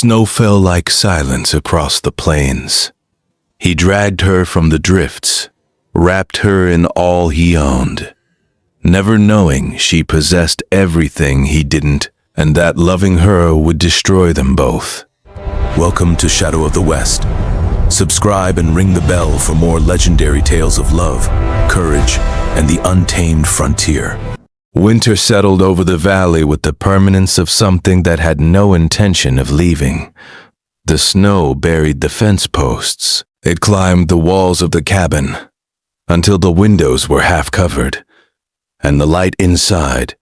Snow fell like silence across the plains. He dragged her from the drifts, wrapped her in all he owned, never knowing she possessed everything he didn't, and that loving her would destroy them both. Welcome to Shadow of the West. Subscribe and ring the bell for more legendary tales of love, courage, and the untamed frontier. Winter settled over the valley with the permanence of something that had no intention of leaving. The snow buried the fence posts. It climbed the walls of the cabin until the windows were half covered, and the light inside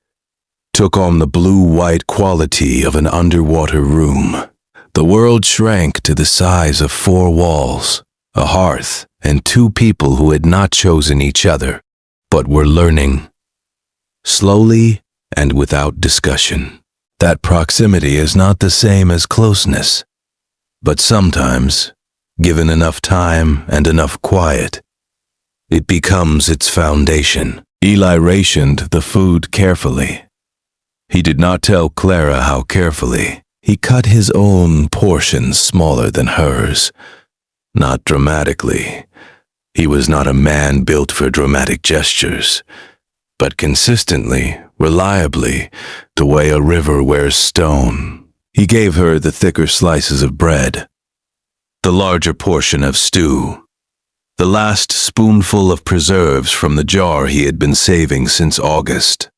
took on the blue-white quality of an underwater room. The world shrank to the size of 4 walls, a hearth, and 2 people who had not chosen each other, but were learning, slowly and without discussion. That proximity is not the same as closeness, but sometimes, given enough time and enough quiet, it becomes its foundation. Eli rationed the food carefully. He did not tell Clara how carefully. He cut his own portions smaller than hers. Not dramatically. He was not a man built for dramatic gestures, but consistently, reliably, the way a river wears stone. He gave her the thicker slices of bread, the larger portion of stew, the last spoonful of preserves from the jar he had been saving since August.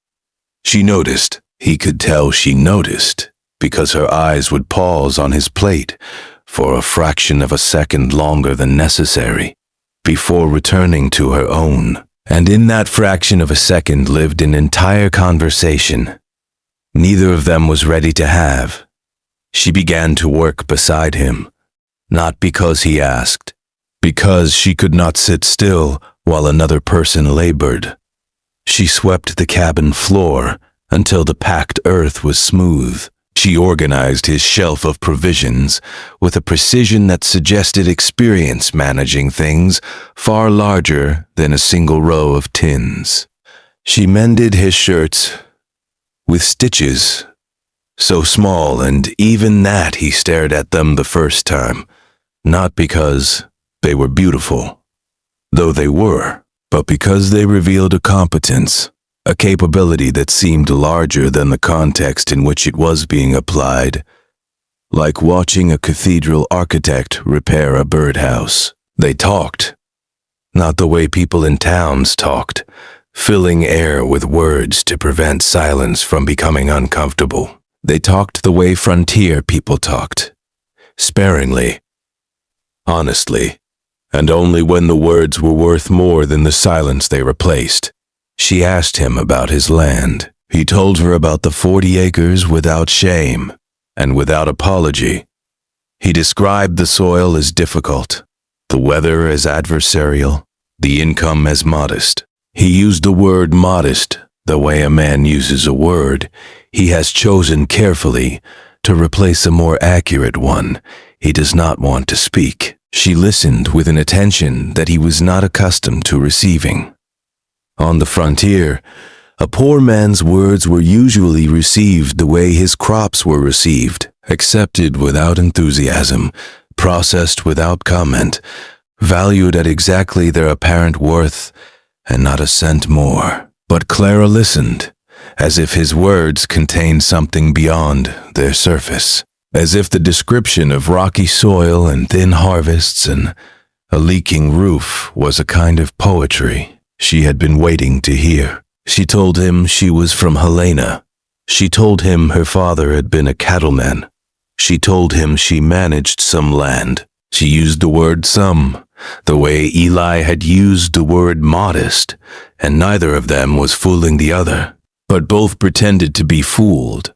She noticed. He could tell she noticed, because her eyes would pause on his plate for a fraction of a second longer than necessary before returning to her own. And in that fraction of a second lived an entire conversation neither of them was ready to have. She began to work beside him, not because he asked, because she could not sit still while another person labored. She swept the cabin floor until the packed earth was smooth. She organized his shelf of provisions with a precision that suggested experience managing things far larger than a single row of tins. She mended his shirts with stitches so small, and even that he stared at them the first time, not because they were beautiful, though they were, but because they revealed a competence, a capability that seemed larger than the context in which it was being applied, like watching a cathedral architect repair a birdhouse. They talked, not the way people in towns talked, filling air with words to prevent silence from becoming uncomfortable. They talked the way frontier people talked, sparingly, honestly, and only when the words were worth more than the silence they replaced. She asked him about his land. He told her about the 40 acres without shame and without apology. He described the soil as difficult, the weather as adversarial, the income as modest. He used the word modest the way a man uses a word he has chosen carefully to replace a more accurate one he does not want to speak. She listened with an attention that he was not accustomed to receiving. On the frontier, a poor man's words were usually received the way his crops were received, accepted without enthusiasm, processed without comment, valued at exactly their apparent worth, and not a cent more. But Clara listened, as if his words contained something beyond their surface, as if the description of rocky soil and thin harvests and a leaking roof was a kind of poetry she had been waiting to hear. She told him she was from Helena. She told him her father had been a cattleman. She told him she managed some land. She used the word some, the way Eli had used the word modest, and neither of them was fooling the other. But both pretended to be fooled,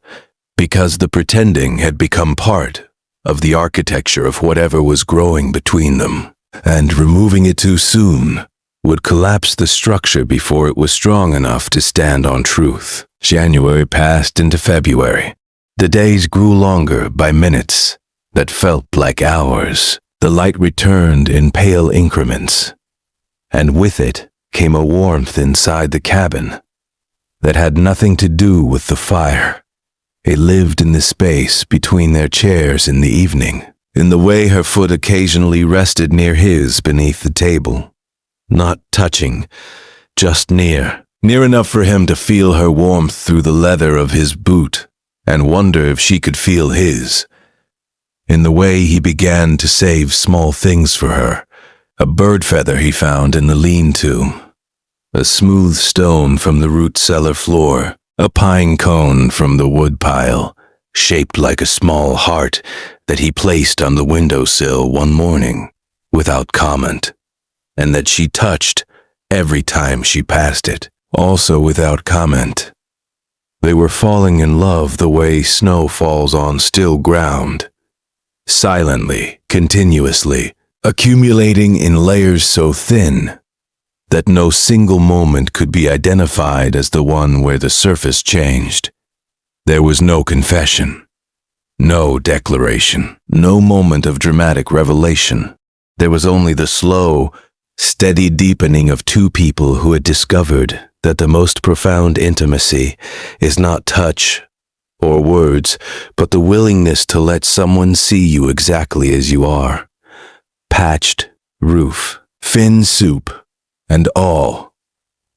because the pretending had become part of the architecture of whatever was growing between them, and removing it too soon would collapse the structure before it was strong enough to stand on truth. January passed into February. The days grew longer by minutes that felt like hours. The light returned in pale increments, and with it came a warmth inside the cabin that had nothing to do with the fire. It lived in the space between their chairs in the evening, in the way her foot occasionally rested near his beneath the table. Not touching, just near enough for him to feel her warmth through the leather of his boot and wonder if she could feel his. In the way he began to save small things for her, a bird feather he found in the lean-to, a smooth stone from the root cellar floor, a pine cone from the wood pile, shaped like a small heart that he placed on the windowsill one morning without comment, and that she touched every time she passed it, also without comment. They were falling in love the way snow falls on still ground, silently, continuously, accumulating in layers so thin that no single moment could be identified as the one where the surface changed. There was no confession, no declaration, no moment of dramatic revelation. There was only the slow, steady deepening of two people who had discovered that the most profound intimacy is not touch or words, but the willingness to let someone see you exactly as you are. Patched roof, fin soup, and all,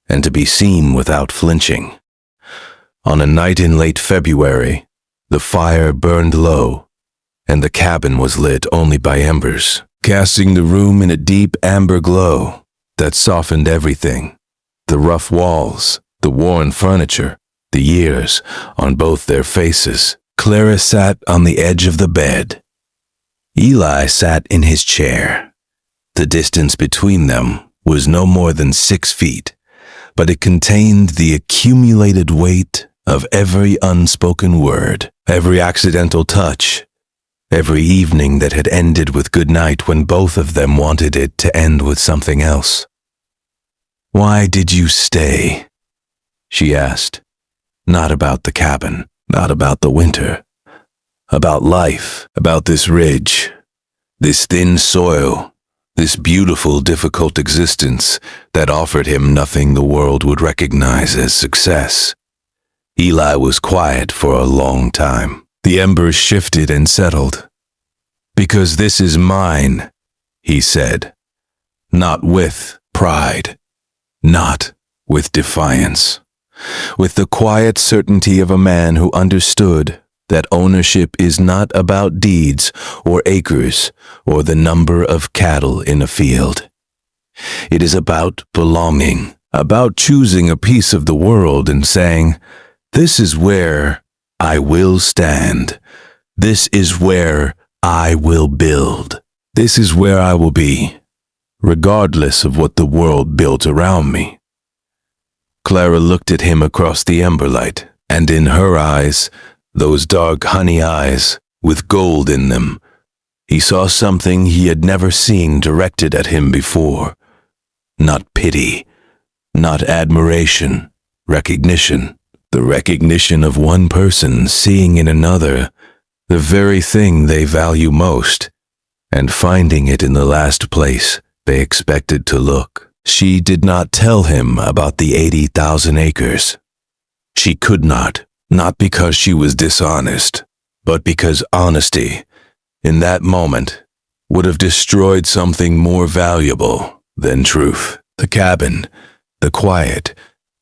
and to be seen without flinching. On a night in late February, the fire burned low, and the cabin was lit only by embers, casting the room in a deep amber glow that softened everything. The rough walls, the worn furniture, the years on both their faces. Clara sat on the edge of the bed. Eli sat in his chair. The distance between them was no more than 6 feet, but it contained the accumulated weight of every unspoken word, every accidental touch, every evening that had ended with good night when both of them wanted it to end with something else. "Why did you stay?" she asked. Not about the cabin, not about the winter, about life, about this ridge, this thin soil, this beautiful, difficult existence that offered him nothing the world would recognize as success. Eli was quiet for a long time. The embers shifted and settled. "Because this is mine," he said, not with pride, not with defiance, with the quiet certainty of a man who understood that ownership is not about deeds or acres or the number of cattle in a field. It is about belonging, about choosing a piece of the world and saying, "This is where I will stand. This is where I will build. This is where I will be, regardless of what the world built around me." Clara looked at him across the ember-light, and in her eyes, those dark honey eyes with gold in them, he saw something he had never seen directed at him before. Not pity, not admiration, recognition. The recognition of one person seeing in another the very thing they value most, and finding it in the last place they expected to look. She did not tell him about the 80,000 acres. She could not because she was dishonest, but because honesty, in that moment, would have destroyed something more valuable than truth. The cabin, the quiet,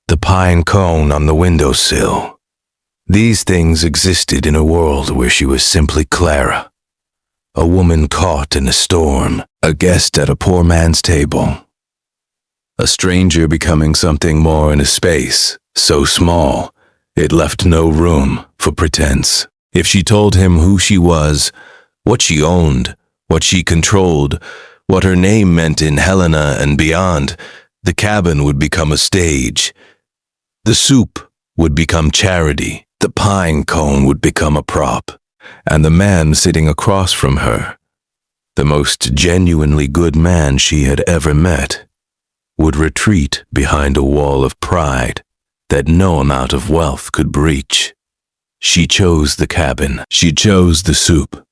the pine cone on the windowsill. These things existed in a world where she was simply Clara, a woman caught in a storm, a guest at a poor man's table. A stranger becoming something more in a space so small it left no room for pretense. If she told him who she was, what she owned, what she controlled, what her name meant in Helena and beyond, the cabin would become a stage. The soup would become charity. The pine cone would become a prop. And the man sitting across from her, the most genuinely good man she had ever met, would retreat behind a wall of pride that no amount of wealth could breach. She chose the cabin. She chose the soup.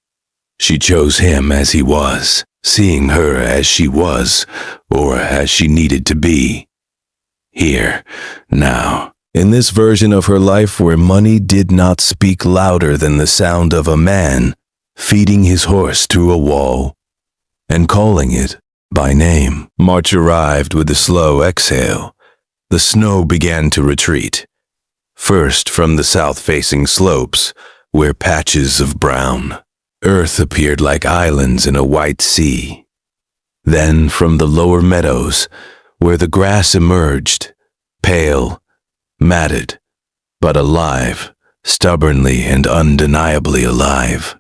She chose him as he was, seeing her as she was, or as she needed to be. Here, now, In this version of her life where money did not speak louder than the sound of a man feeding his horse through a wall and calling it by name. March arrived with a slow exhale. The snow began to retreat, first from the south-facing slopes, where patches of brown earth appeared like islands in a white sea. Then from the lower meadows, where the grass emerged, pale, matted, but alive, stubbornly and undeniably alive.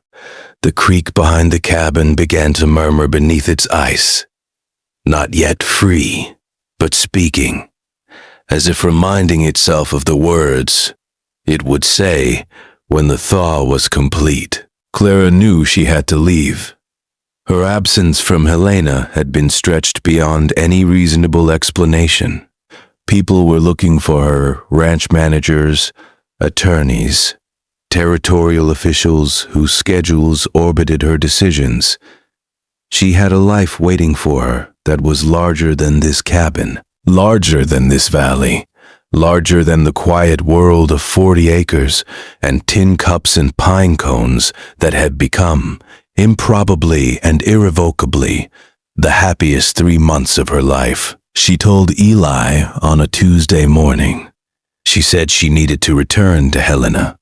The creek behind the cabin began to murmur beneath its ice, not yet free, but speaking, as if reminding itself of the words it would say when the thaw was complete. Clara knew she had to leave. Her absence from Helena had been stretched beyond any reasonable explanation. People were looking for her, ranch managers, attorneys, territorial officials whose schedules orbited her decisions. She had a life waiting for her that was larger than this cabin, larger than this valley, larger than the quiet world of 40 acres and tin cups and pine cones that had become, improbably and irrevocably, the happiest 3 months of her life. She told Eli on a Tuesday morning. She said she needed to return to Helena.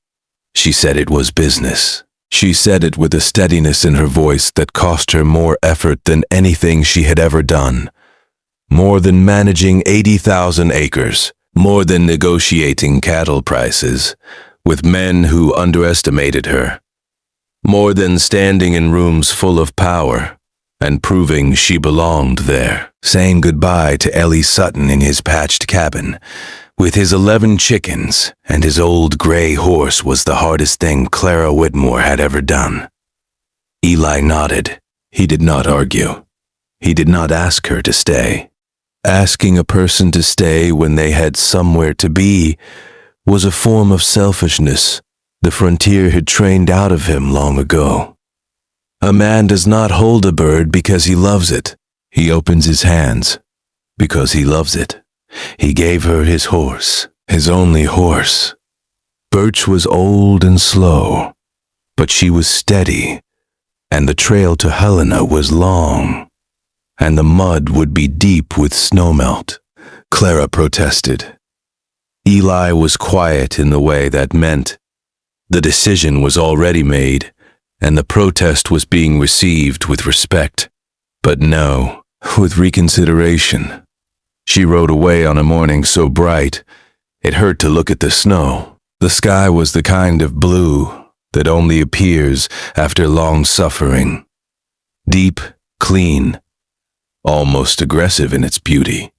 She said it was business. She said it with a steadiness in her voice that cost her more effort than anything she had ever done. More than managing 80,000 acres, more than negotiating cattle prices with men who underestimated her, more than standing in rooms full of power and proving she belonged there, saying goodbye to Ellie Sutton in his patched cabin with his 11 chickens and his old gray horse was the hardest thing Clara Whitmore had ever done. Eli nodded. He did not argue. He did not ask her to stay. Asking a person to stay when they had somewhere to be was a form of selfishness the frontier had trained out of him long ago. A man does not hold a bird because he loves it. He opens his hands because he loves it. He gave her his horse, his only horse. Birch was old and slow, but she was steady, and the trail to Helena was long, and the mud would be deep with snowmelt. Clara protested. Eli was quiet in the way that meant the decision was already made, and the protest was being received with respect. But no, with reconsideration. She rode away on a morning so bright, it hurt to look at the snow. The sky was the kind of blue that only appears after long suffering. Deep, clean, almost aggressive in its beauty,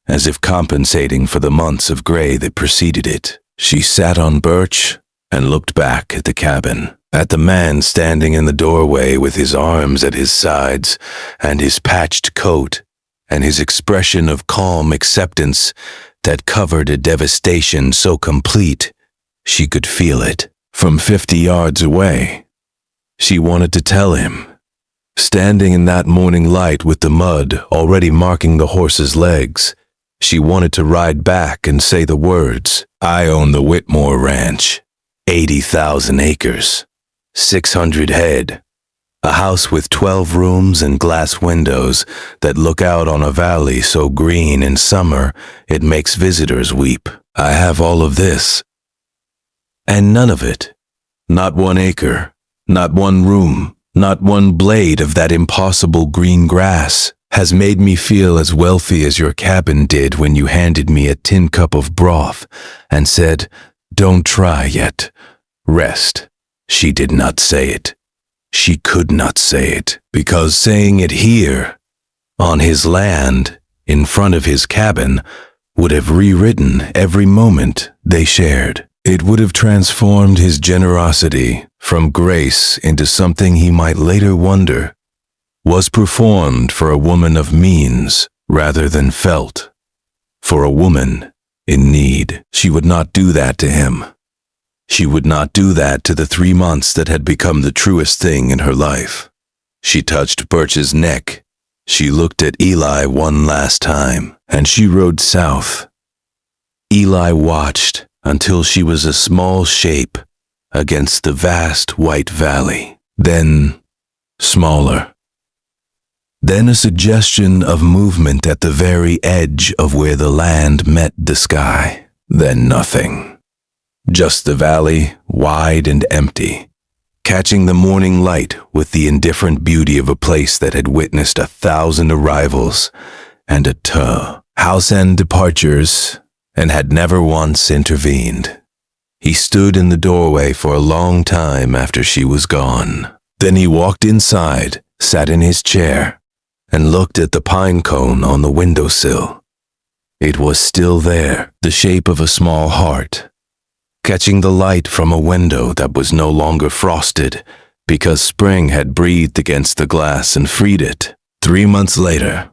as if compensating for the months of gray that preceded it. She sat on Birch and looked back at the cabin, at the man standing in the doorway with his arms at his sides and his patched coat and his expression of calm acceptance that covered a devastation so complete she could feel it from 50 yards away. She wanted to tell him, standing in that morning light with the mud already marking the horse's legs. She wanted to ride back and say the words, "I own the Whitmore Ranch, 80,000 acres, 600 head, a house with 12 rooms and glass windows that look out on a valley so green in summer it makes visitors weep. I have all of this. And none of it, not 1 acre, not 1 room, not 1 blade of that impossible green grass, has made me feel as wealthy as your cabin did when you handed me a tin cup of broth and said, 'Don't try yet. Rest.'" She did not say it. She could not say it, because saying it here, on his land, in front of his cabin, would have rewritten every moment they shared. It would have transformed his generosity from grace into something he might later wonder was performed for a woman of means rather than felt, for a woman in need. She would not do that to him. She would not do that to the 3 months that had become the truest thing in her life. She touched Birch's neck. She looked at Eli one last time, and she rode south. Eli watched until she was a small shape against the vast white valley. Then, smaller. Then a suggestion of movement at the very edge of where the land met the sky. Then nothing. Just the valley, wide and empty, catching the morning light with the indifferent beauty of a place that had witnessed 1,000 arrivals and a house and departures, and had never once intervened. He stood in the doorway for a long time after she was gone. Then he walked inside, sat in his chair, and looked at the pine cone on the windowsill. It was still there, the shape of a small heart, catching the light from a window that was no longer frosted because spring had breathed against the glass and freed it. 3 months later,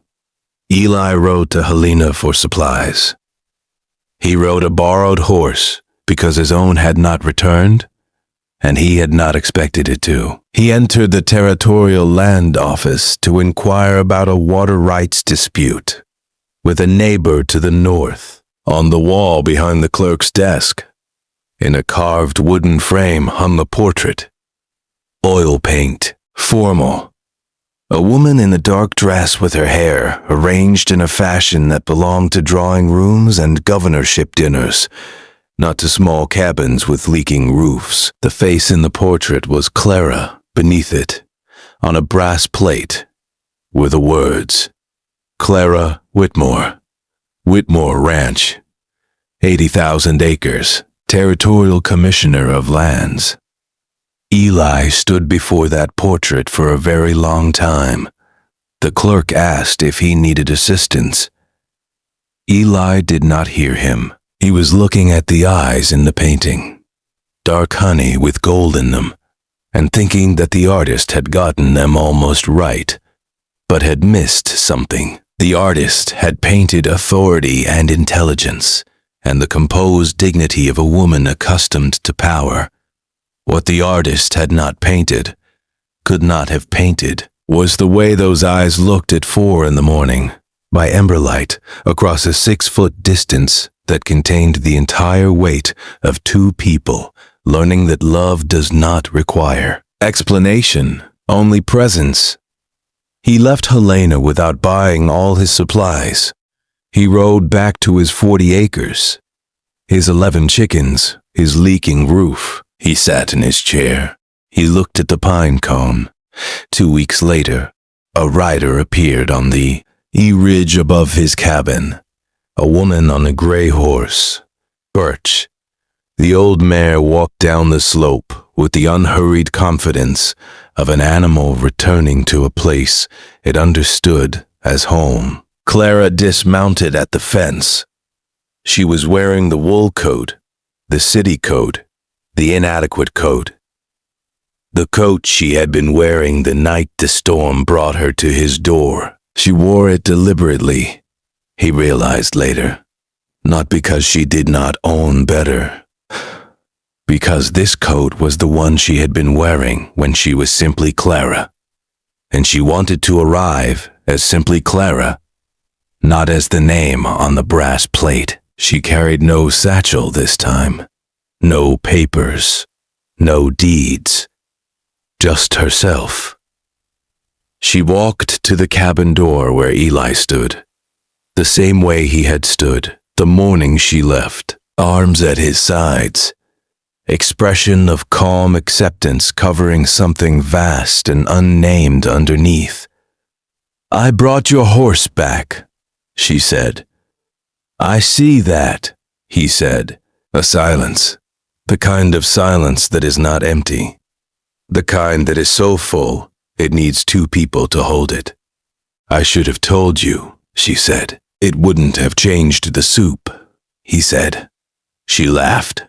Eli rode to Helena for supplies. He rode a borrowed horse because his own had not returned, and he had not expected it to. He entered the Territorial Land office to inquire about a water rights dispute with a neighbor to the north. On the wall behind the clerk's desk, in a carved wooden frame, hung the portrait. Oil paint, formal. A woman in a dark dress with her hair arranged in a fashion that belonged to drawing rooms and governorship dinners, not to small cabins with leaking roofs. The face in the portrait was Clara. Beneath it, on a brass plate, were the words, Clara Whitmore, Whitmore Ranch, 80,000 acres, Territorial Commissioner of Lands. Eli stood before that portrait for a very long time. The clerk asked if he needed assistance. Eli did not hear him. He was looking at the eyes in the painting, dark honey with gold in them, and thinking that the artist had gotten them almost right, but had missed something. The artist had painted authority and intelligence, and the composed dignity of a woman accustomed to power. What the artist had not painted, could not have painted, was the way those eyes looked at 4 in the morning, by ember-light, across a 6-foot distance that contained the entire weight of 2 people, learning that love does not require explanation, only presence. He left Helena without buying all his supplies. He rode back to his 40 acres, his 11 chickens, his leaking roof. He sat in his chair. He looked at the pine cone. 2 weeks later, a rider appeared on the ridge above his cabin, a woman on a gray horse, Birch. The old mare walked down the slope with the unhurried confidence of an animal returning to a place it understood as home. Clara dismounted at the fence. She was wearing the wool coat, the city coat, the inadequate coat. The coat she had been wearing the night the storm brought her to his door. She wore it deliberately, he realized later, not because she did not own better, because this coat was the one she had been wearing when she was simply Clara, and she wanted to arrive as simply Clara, not as the name on the brass plate. She carried no satchel this time, no papers, no deeds, just herself. She walked to the cabin door where Eli stood, the same way he had stood the morning she left, arms at his sides, expression of calm acceptance covering something vast and unnamed underneath. "I brought your horse back," she said. "I see that," he said. A silence, the kind of silence that is not empty, the kind that is so full it needs 2 people to hold it. "I should have told you," she said. "It wouldn't have changed the soup," he said. She laughed.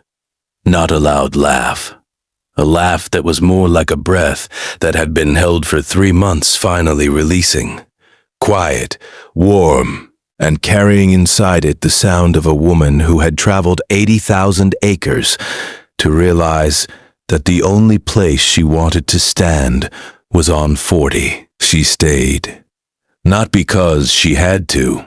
Not a loud laugh. A laugh that was more like a breath that had been held for 3 months finally releasing. Quiet, warm, and carrying inside it the sound of a woman who had traveled 80,000 acres to realize that the only place she wanted to stand was on 40. She stayed. Not because she had to.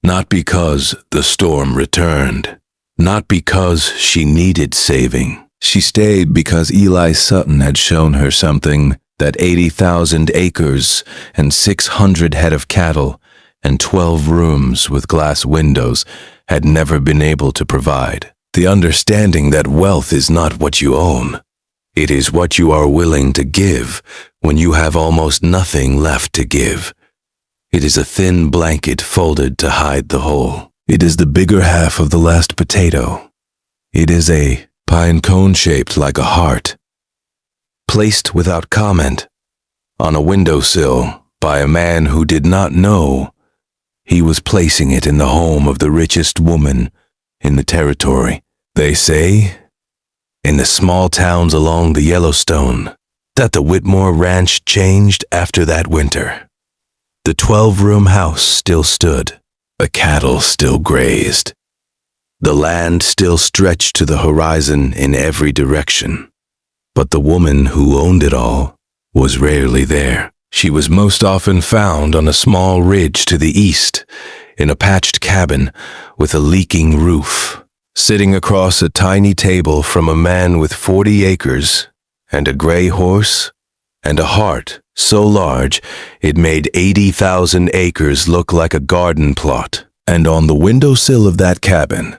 Not because the storm returned. Not because she needed saving. She stayed because Eli Sutton had shown her something that 80,000 acres and 600 head of cattle and 12 rooms with glass windows had never been able to provide. The understanding that wealth is not what you own. It is what you are willing to give when you have almost nothing left to give. It is a thin blanket folded to hide the hole. It is the bigger half of the last potato. It is a pine cone shaped like a heart, placed without comment on a windowsill by a man who did not know he was placing it in the home of the richest woman in the territory. They say, in the small towns along the Yellowstone, that the Whitmore Ranch changed after that winter. The 12-room house still stood. The cattle still grazed. The land still stretched to the horizon in every direction. But the woman who owned it all was rarely there. She was most often found on a small ridge to the east, in a patched cabin with a leaking roof, sitting across a tiny table from a man with 40 acres and a gray horse and a heart so large it made 80,000 acres look like a garden plot. And on the windowsill of that cabin,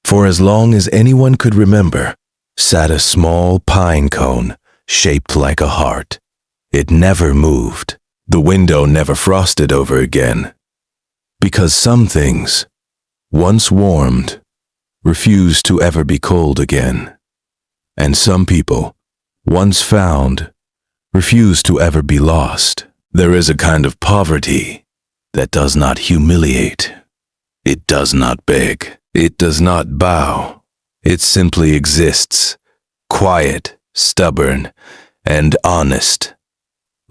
for as long as anyone could remember, sat a small pine cone shaped like a heart. It never moved. The window never frosted over again, because some things, once warmed, refuse to ever be cold again. And some people, once found, refuse to ever be lost. There is a kind of poverty that does not humiliate. It does not beg. It does not bow. It simply exists, quiet, stubborn, and honest,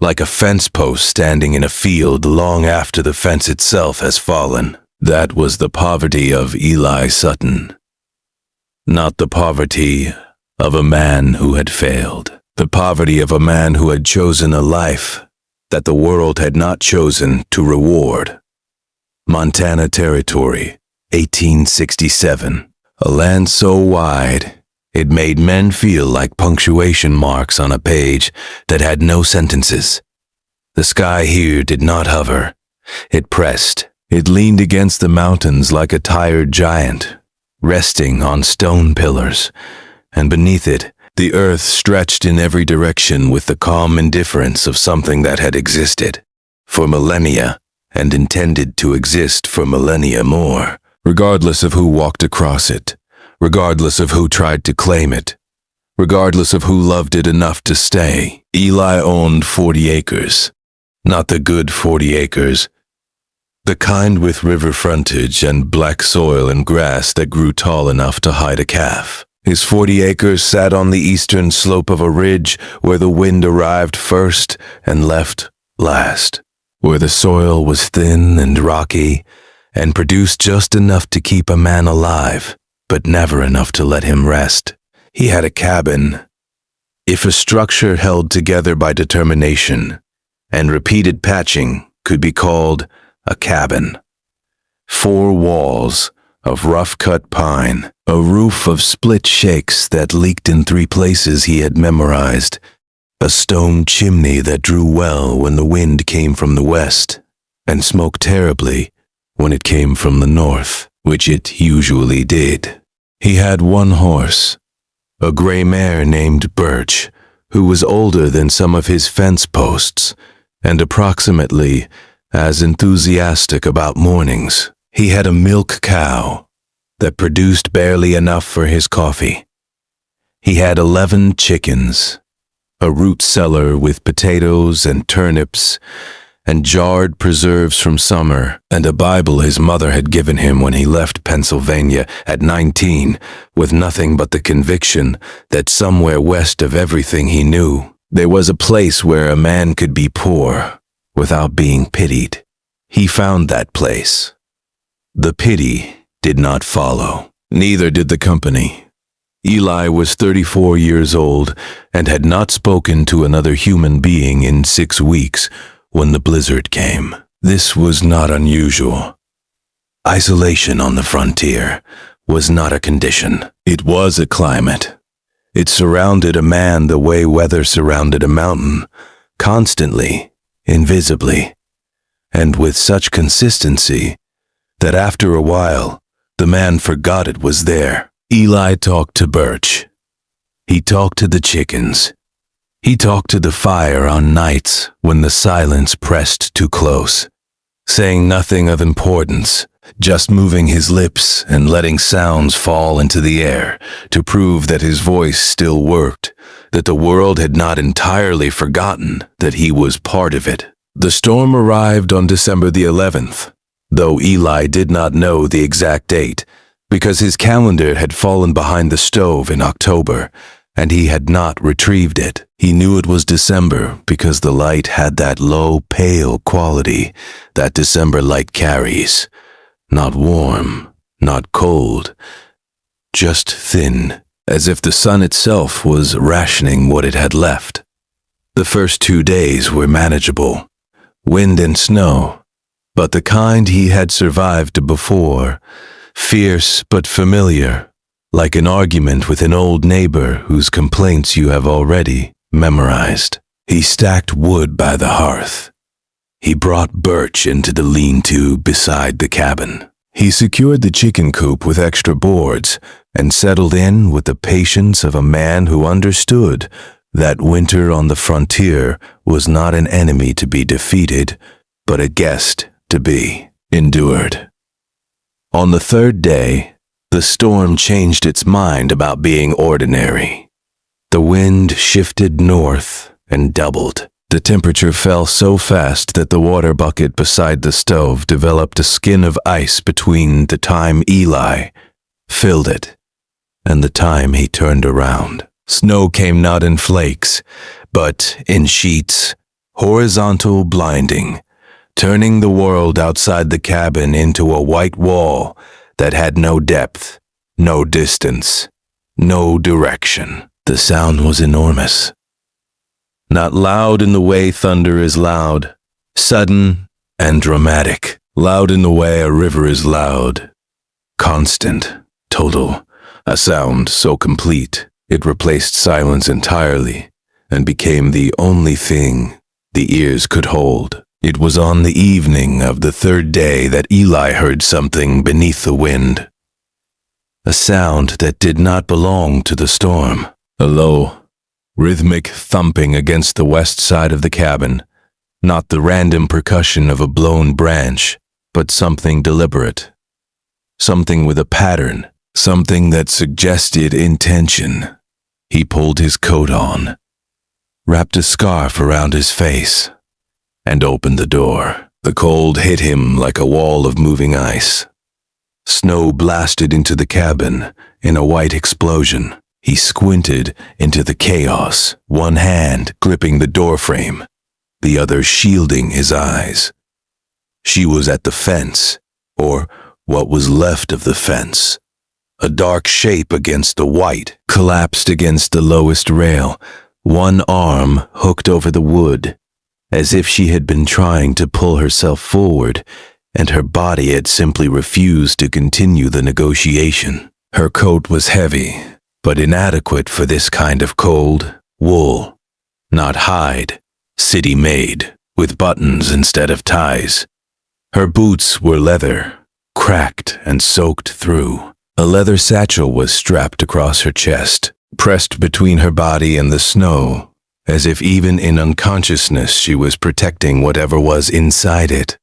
like a fence post standing in a field long after the fence itself has fallen. That was the poverty of Eli Sutton. Not the poverty of a man who had failed. The poverty of a man who had chosen a life that the world had not chosen to reward. Montana Territory, 1867. A land so wide, it made men feel like punctuation marks on a page that had no sentences. The sky here did not hover. It pressed. It leaned against the mountains like a tired giant, resting on stone pillars, and beneath it, the earth stretched in every direction with the calm indifference of something that had existed for millennia and intended to exist for millennia more, regardless of who walked across it, regardless of who tried to claim it, regardless of who loved it enough to stay. Eli owned 40 acres, not the good 40 acres, the kind with river frontage and black soil and grass that grew tall enough to hide a calf. His 40 acres sat on the eastern slope of a ridge where the wind arrived first and left last, where the soil was thin and rocky and produced just enough to keep a man alive, but never enough to let him rest. He had a cabin. If a structure held together by determination and repeated patching could be called a cabin. 4 walls of rough-cut pine, a roof of split shakes that leaked in 3 places he had memorized, a stone chimney that drew well when the wind came from the west, and smoked terribly when it came from the north, which it usually did. He had 1 horse, a gray mare named Birch, who was older than some of his fence posts, and approximately as enthusiastic about mornings. He had a milk cow that produced barely enough for his coffee. He had 11 chickens, a root cellar with potatoes and turnips and jarred preserves from summer, and a Bible his mother had given him when he left Pennsylvania at 19, with nothing but the conviction that somewhere west of everything he knew, there was a place where a man could be poor without being pitied. He found that place. The pity did not follow. Neither did the company. Eli was 34 years old and had not spoken to another human being in 6 weeks when the blizzard came. This was not unusual. Isolation on the frontier was not a condition. It was a climate. It surrounded a man the way weather surrounded a mountain, constantly, invisibly, and with such consistency that after a while, the man forgot it was there. Eli talked to Birch. He talked to the chickens. He talked to the fire on nights when the silence pressed too close, saying nothing of importance, just moving his lips and letting sounds fall into the air to prove that his voice still worked, that the world had not entirely forgotten that he was part of it. The storm arrived on December the 11th, though Eli did not know the exact date, because his calendar had fallen behind the stove in October, and he had not retrieved it. He knew it was December because the light had that low, pale quality that December light carries. Not warm, not cold, just thin, as if the sun itself was rationing what it had left. The first 2 days were manageable, wind and snow, but the kind he had survived before, fierce but familiar, like an argument with an old neighbor whose complaints you have already memorized. He stacked wood by the hearth. He brought Birch into the lean-to beside the cabin. He secured the chicken coop with extra boards and settled in with the patience of a man who understood that winter on the frontier was not an enemy to be defeated, but a guest to be endured. On the 3rd day, the storm changed its mind about being ordinary. The wind shifted north and doubled. The temperature fell so fast that the water bucket beside the stove developed a skin of ice between the time Eli filled it and the time he turned around. Snow came not in flakes, but in sheets, horizontal, blinding, turning the world outside the cabin into a white wall that had no depth, no distance, no direction. The sound was enormous. Not loud in the way thunder is loud, sudden and dramatic. Loud in the way a river is loud. Constant, total, a sound so complete it replaced silence entirely and became the only thing the ears could hold. It was on the evening of the 3rd day that Eli heard something beneath the wind. A sound that did not belong to the storm. A low, rhythmic thumping against the west side of the cabin, not the random percussion of a blown branch, but something deliberate. Something with a pattern, something that suggested intention. He pulled his coat on, wrapped a scarf around his face, and opened the door. The cold hit him like a wall of moving ice. Snow blasted into the cabin in a white explosion. He squinted into the chaos, one hand gripping the doorframe, the other shielding his eyes. She was at the fence, or what was left of the fence. A dark shape against the white, collapsed against the lowest rail, one arm hooked over the wood, as if she had been trying to pull herself forward, and her body had simply refused to continue the negotiation. Her coat was heavy, but inadequate for this kind of cold. Wool, not hide, city-made, with buttons instead of ties. Her boots were leather, cracked and soaked through. A leather satchel was strapped across her chest, pressed between her body and the snow, as if even in unconsciousness she was protecting whatever was inside it.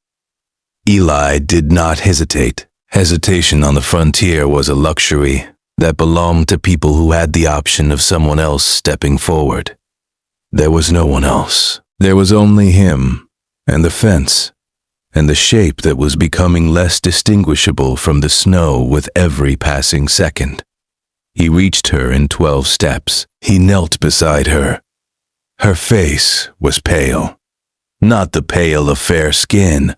Eli did not hesitate. Hesitation on the frontier was a luxury that belonged to people who had the option of someone else stepping forward. There was no one else. There was only him, and the fence, and the shape that was becoming less distinguishable from the snow with every passing second. He reached her in 12 steps. He knelt beside her. Her face was pale. Not the pale of fair skin,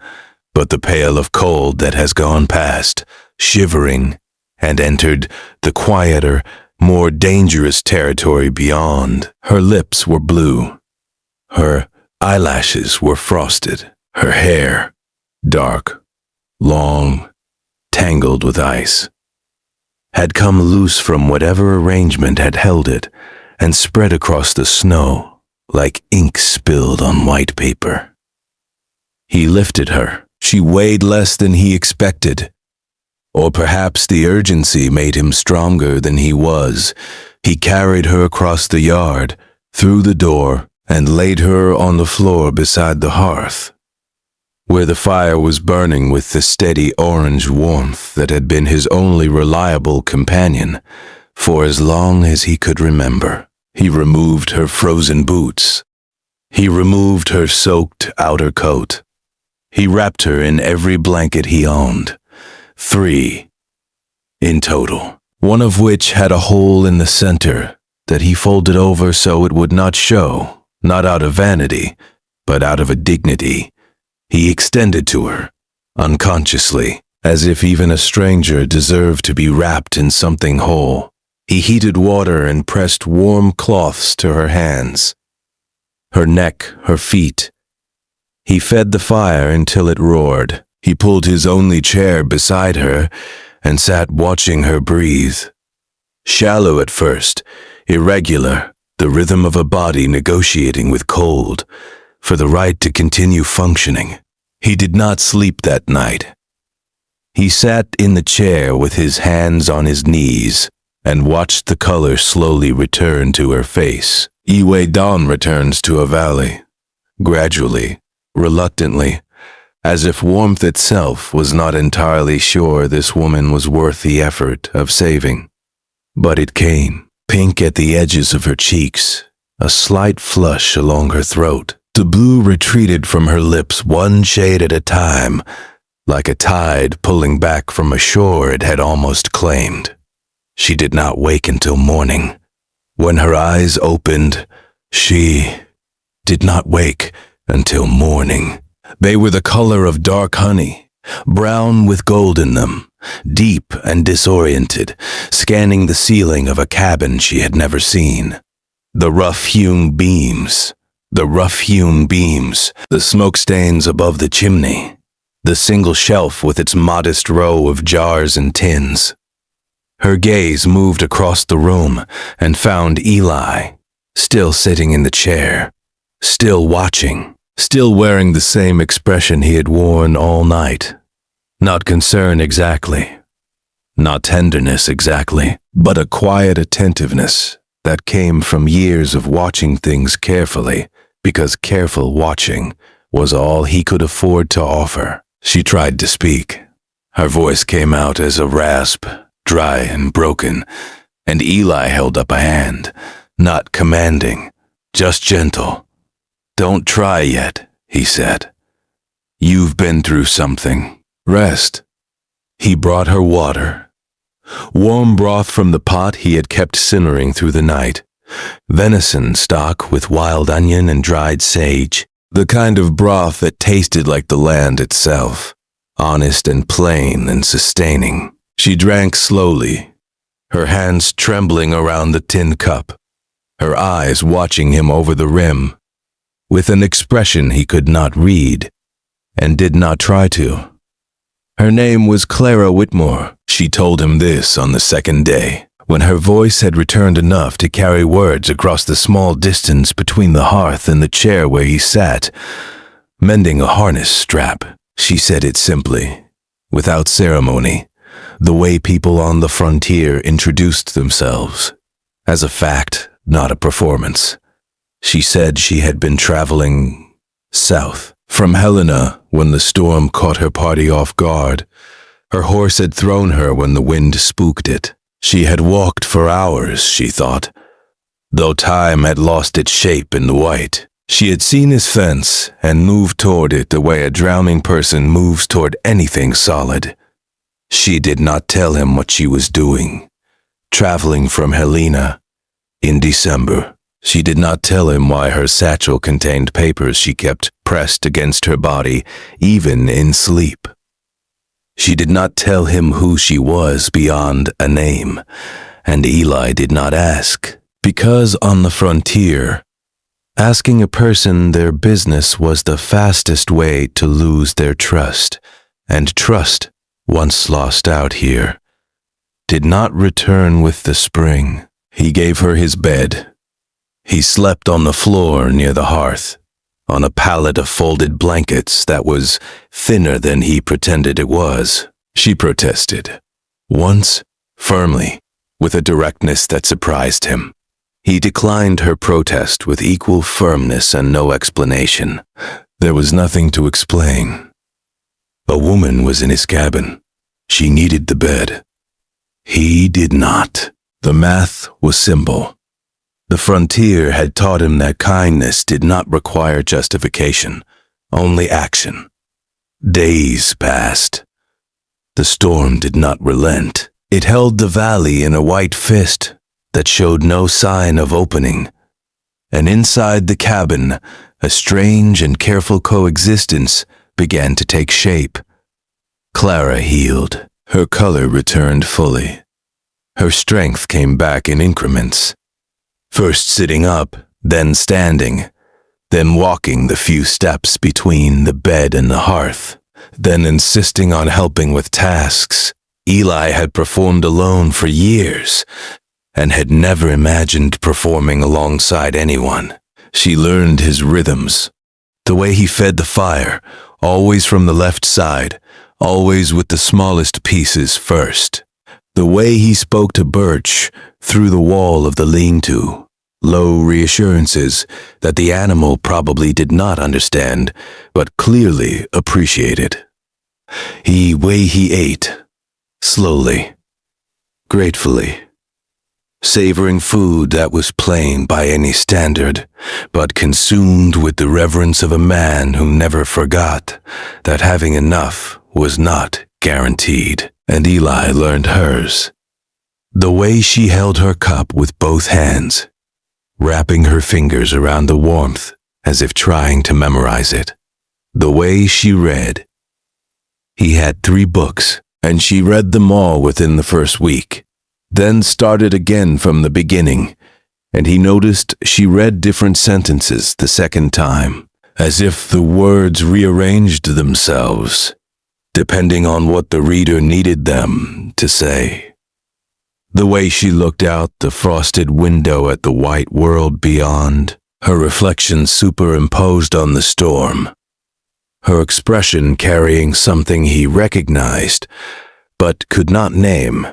but the pale of cold that has gone past, shivering, and entered the quieter, more dangerous territory beyond. Her lips were blue. Her eyelashes were frosted. Her hair, dark, long, tangled with ice. had come loose from whatever arrangement had held it and spread across the snow like ink spilled on white paper. He lifted her. She weighed less than he expected. Or perhaps the urgency made him stronger than he was. He carried her across the yard, through the door, and laid her on the floor beside the hearth, where the fire was burning with the steady orange warmth that had been his only reliable companion for as long as he could remember. He removed her frozen boots. He removed her soaked outer coat. He wrapped her in every blanket he owned. 3 in total, one of which had a hole in the center that he folded over so it would not show, not out of vanity, but out of a dignity. He extended to her, unconsciously, as if even a stranger deserved to be wrapped in something whole. He heated water and pressed warm cloths to her hands, her neck, her feet. He fed the fire until it roared. He pulled his only chair beside her and sat watching her breathe. Shallow at first, irregular, the rhythm of a body negotiating with cold for the right to continue functioning. He did not sleep that night. He sat in the chair with his hands on his knees and watched the color slowly return to her face. Iwe dawn returns to a valley, gradually, reluctantly, as if warmth itself was not entirely sure this woman was worth the effort of saving. But it came, pink at the edges of her cheeks, a slight flush along her throat. The blue retreated from her lips one shade at a time, like a tide pulling back from a shore it had almost claimed. She did not wake until morning. When her eyes opened, she did not wake until morning. They were the color of dark honey, brown with gold in them, deep and disoriented, scanning the ceiling of a cabin she had never seen. The rough-hewn beams, the smoke stains above the chimney, the single shelf with its modest row of jars and tins. Her gaze moved across the room and found Eli, still sitting in the chair, still watching, still wearing the same expression he had worn all night. Not concern exactly, not tenderness exactly, but a quiet attentiveness that came from years of watching things carefully, because careful watching was all he could afford to offer. She tried to speak. Her voice came out as a rasp, dry and broken, and Eli held up a hand, not commanding, just gentle. "Don't try yet," he said. "You've been through something. Rest." He brought her water. Warm broth from the pot he had kept simmering through the night. Venison stock with wild onion and dried sage. The kind of broth that tasted like the land itself. Honest and plain and sustaining. She drank slowly, her hands trembling around the tin cup, her eyes watching him over the rim, with an expression he could not read, and did not try to. Her name was Clara Whitmore. She told him this on the second day, when her voice had returned enough to carry words across the small distance between the hearth and the chair where he sat, mending a harness strap. She said it simply, without ceremony, the way people on the frontier introduced themselves, as a fact, not a performance. She said she had been traveling south from Helena when the storm caught her party off guard. Her horse had thrown her when the wind spooked it. She had walked for hours, she thought, though time had lost its shape in the white. She had seen his fence and moved toward it the way a drowning person moves toward anything solid. She did not tell him what she was doing, traveling from Helena in December. She did not tell him why her satchel contained papers she kept pressed against her body, even in sleep. She did not tell him who she was beyond a name, and Eli did not ask, because on the frontier, asking a person their business was the fastest way to lose their trust, and trust, once lost out here, did not return with the spring. He gave her his bed. He slept on the floor near the hearth, on a pallet of folded blankets that was thinner than he pretended it was. She protested. Once, firmly, with a directness that surprised him. He declined her protest with equal firmness and no explanation. There was nothing to explain. A woman was in his cabin. She needed the bed. He did not. The math was simple. The frontier had taught him that kindness did not require justification, only action. Days passed. The storm did not relent. It held the valley in a white fist that showed no sign of opening. And inside the cabin, a strange and careful coexistence began to take shape. Clara healed. Her color returned fully. Her strength came back in increments. First sitting up, then standing, then walking the few steps between the bed and the hearth, then insisting on helping with tasks Eli had performed alone for years and had never imagined performing alongside anyone. She learned his rhythms, the way he fed the fire, always from the left side, always with the smallest pieces first. The way he spoke to Birch through the wall of the lean-to, low reassurances that the animal probably did not understand, but clearly appreciated. The way he ate, slowly, gratefully, savoring food that was plain by any standard, but consumed with the reverence of a man who never forgot that having enough was not guaranteed. And Eli learned hers. The way she held her cup with both hands, wrapping her fingers around the warmth as if trying to memorize it. The way she read. He had 3 books, and she read them all within the first week, then started again from the beginning, and he noticed she read different sentences the second time, as if the words rearranged themselves, depending on what the reader needed them to say. The way she looked out the frosted window at the white world beyond, her reflection superimposed on the storm, her expression carrying something he recognized, but could not name,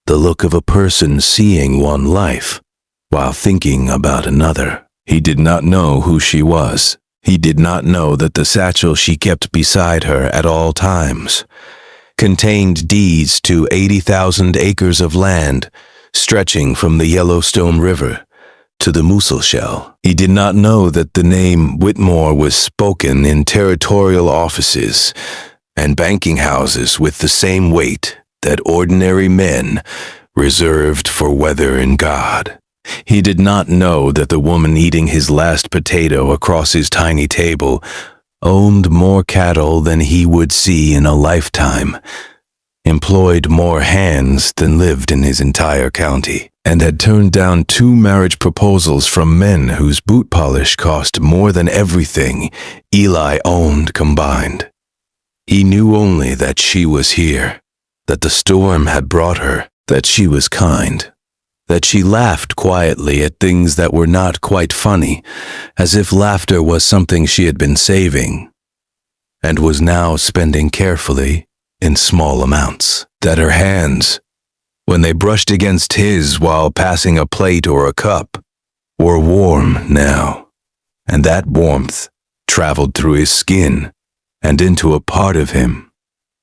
the look of a person seeing one life while thinking about another. He did not know who she was. He did not know that the satchel she kept beside her at all times contained deeds to 80,000 acres of land stretching from the Yellowstone River to the Musselshell. He did not know that the name Whitmore was spoken in territorial offices and banking houses with the same weight that ordinary men reserved for weather and God. He did not know that the woman eating his last potato across his tiny table owned more cattle than he would see in a lifetime, employed more hands than lived in his entire county, and had turned down 2 marriage proposals from men whose boot polish cost more than everything Eli owned combined. He knew only that she was here, that the storm had brought her, that she was kind, that she laughed quietly at things that were not quite funny, as if laughter was something she had been saving, and was now spending carefully in small amounts, that her hands, when they brushed against his while passing a plate or a cup, were warm now, and that warmth traveled through his skin and into a part of him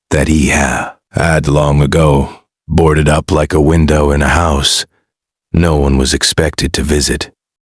that he had long ago boarded up like a window in a house no one was expected to visit.